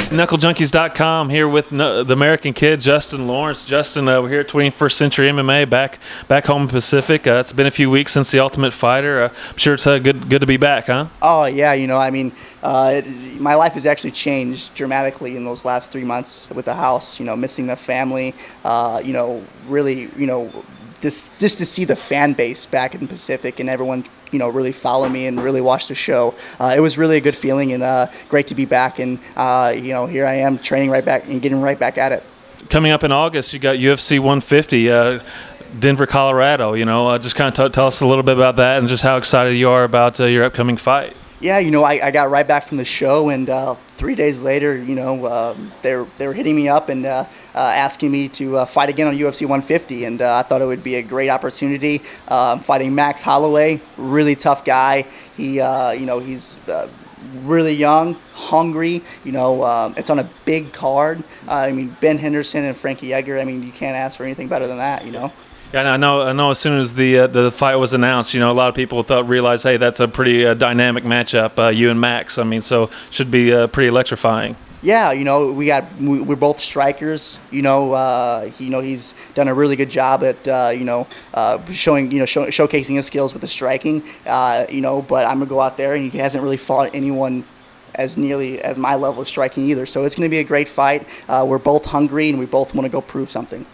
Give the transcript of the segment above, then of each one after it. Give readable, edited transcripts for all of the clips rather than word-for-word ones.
Knucklejunkies.com here with the American kid, Justin Lawrence. Justin, we're here at 21st Century MMA back home in Pacific. It's been a few weeks since the Ultimate Fighter. I'm sure it's good to be back, huh? Oh, yeah. My life has actually changed dramatically in those last 3 months with the house, missing the family, really, just to see the fan base back in the Pacific and everyone really follow me and really watch the show. It was really a good feeling and great to be back. And, here I am training right back and getting right back at it. Coming up in August, you got UFC 150, Denver, Colorado. Just kind of tell us a little bit about that and just how excited you are about your upcoming fight. Yeah, I got right back from the show, and 3 days later, they were hitting me up and asking me to fight again on UFC 150, and I thought it would be a great opportunity. Fighting Max Holloway, really tough guy. He's really young, hungry. It's on a big card. Ben Henderson and Frankie Edgar. You can't ask for anything better than that. Yeah, I know. As soon as the fight was announced, a lot of people realized, hey, that's a pretty dynamic matchup. You and Max. So should be pretty electrifying. Yeah, we're both strikers. He's done a really good job at showcasing his skills with the striking. But I'm gonna go out there, and he hasn't really fought anyone as nearly as my level of striking either. So it's gonna be a great fight. We're both hungry, and we both want to go prove something.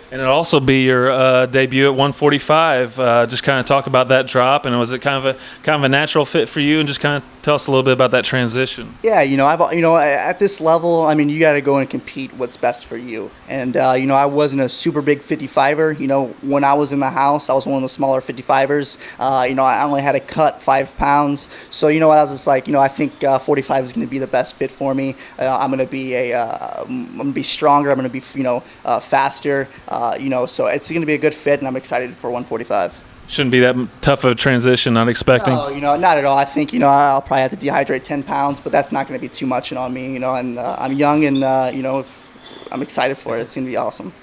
And it'll also be your debut at 145. Just kind of talk about that drop, and was it kind of a natural fit for you? And just kind of tell us a little bit about that transition. Yeah, at this level, you got to go and compete what's best for you. And I wasn't a super big 55er. When I was in the house, I was one of the smaller 55ers. I only had to cut 5 pounds. So I was just like, I think 45 is going to be the best fit for me. I'm going to be stronger. I'm going to be faster. So it's going to be a good fit, and I'm excited for 145. Shouldn't be that tough of a transition, not expecting. No, not at all. I think, I'll probably have to dehydrate 10 pounds, but that's not going to be too much on me, and I'm young and, I'm excited for it. It's going to be awesome.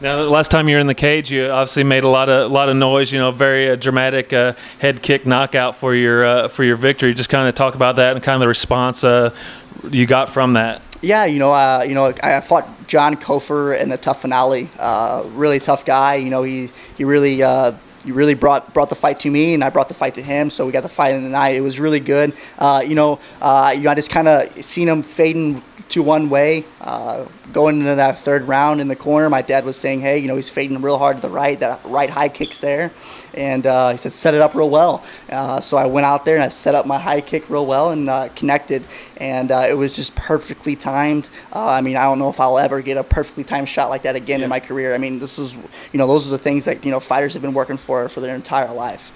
Now, the last time you were in the cage, you obviously made a lot of noise. Very dramatic head kick knockout for your victory. Just kind of talk about that and kind of the response you got from that. Yeah, I fought John Cofer in the TUF finale. Really tough guy. He really brought the fight to me, and I brought the fight to him. So we got the fight in the night. It was really good. I just kind of seen him fading to one way, going into that third round in the corner. My dad was saying, hey, he's fading real hard to the right. That right high kick's there. And he said, set it up real well. So I went out there and I set up my high kick real well and connected. And it was just perfectly timed. I don't know if I'll ever get a perfectly timed shot like that again in my career. This is, those are the things that, fighters have been working for their entire life.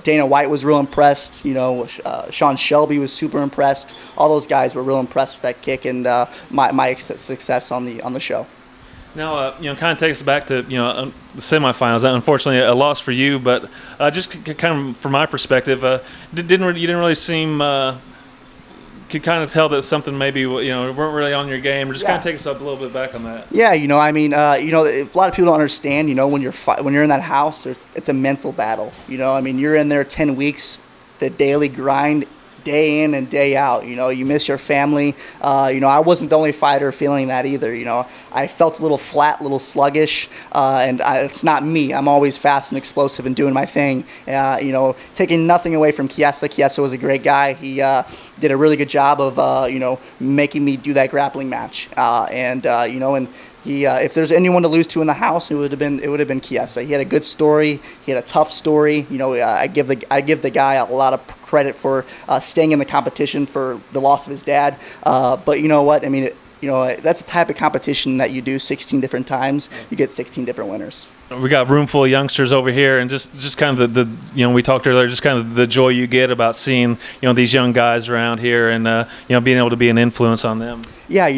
Dana White was real impressed. Sean Shelby was super impressed. All those guys were real impressed with that kick and my success on the show. Now, kind of take us back to the semifinals. Unfortunately, a loss for you, but just kind of from my perspective, you didn't really seem. Could kind of tell that something maybe weren't really on your game. Just kind of take us up a little bit back on that. Yeah, a lot of people don't understand. When you're in that house, it's a mental battle. You're in there 10 weeks, the daily grind, day in and day out. You miss your family. I wasn't the only fighter feeling that either. I felt a little flat, a little sluggish, and it's not me. I'm always fast and explosive and doing my thing. Taking nothing away from Chiesa. Chiesa was a great guy. He did a really good job of making me do that grappling match. If there's anyone to lose to in the house, it would have been Chiesa. He had a good story. He had a tough story. I give the guy a lot of credit for staying in the competition for the loss of his dad. But you know what? That's the type of competition that you do 16 different times. You get 16 different winners. We got a room full of youngsters over here, and just kind of the we talked earlier, just kind of the joy you get about seeing these young guys around here and being able to be an influence on them. Yeah,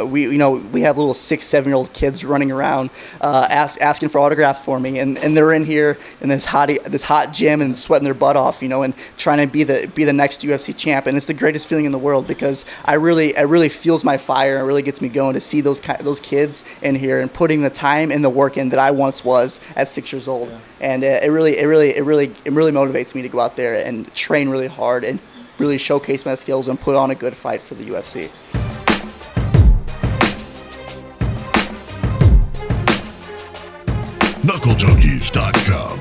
we have little 6-7-year-old kids running around asking for autographs for me, and they're in here in this hot gym and sweating their butt off, and trying to be the next UFC champ, and it's the greatest feeling in the world because it really fuels my fire. It really gets me going to see those kids in here and putting the time and the work in that I once was at 6 years old, and it really motivates me to go out there and train really hard and really showcase my skills and put on a good fight for the UFC. knucklejunkies.com